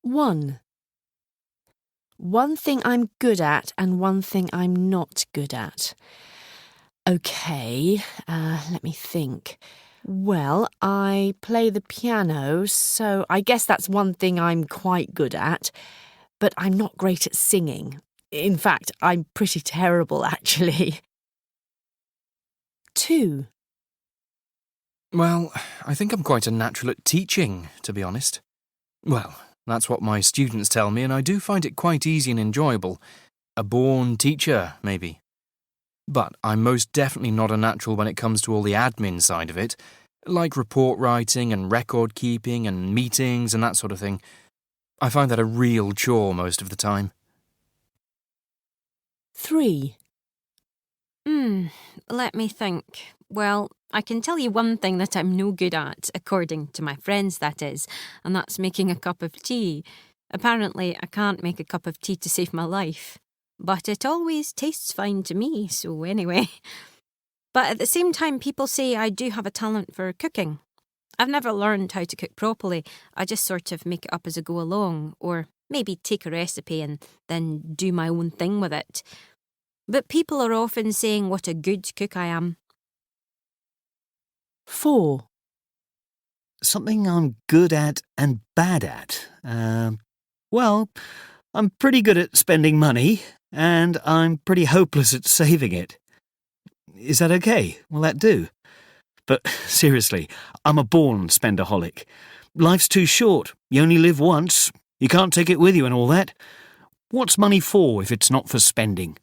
1. One thing I'm good at and one thing I'm not good at. OK, let me think. Well, I play the piano, so I guess that's one thing I'm quite good at. But I'm not great at singing. In fact, I'm pretty terrible, actually. 2. Well, I think I'm quite a natural at teaching, to be honest. Well, that's what my students tell me, and I do find it quite easy and enjoyable. A born teacher, maybe. But I'm most definitely not a natural when it comes to all the admin side of it, like report writing and record keeping and meetings and that sort of thing. I find that a real chore most of the time. 3. Let me think. Well, I can tell you one thing that I'm no good at, according to my friends, that is, and that's making a cup of tea. Apparently, I can't make a cup of tea to save my life. But it always tastes fine to me, so anyway. But at the same time, people say I do have a talent for cooking. I've never learned how to cook properly. I just sort of make it up as I go along, or maybe take a recipe and then do my own thing with it. But people are often saying what a good cook I am. 4. Something I'm good at and bad at. Well, I'm pretty good at spending money, and I'm pretty hopeless at saving it. Is that okay? Will that do? But seriously, I'm a born spendaholic. Life's too short. You only live once. You can't take it with you and all that. What's money for if it's not for spending?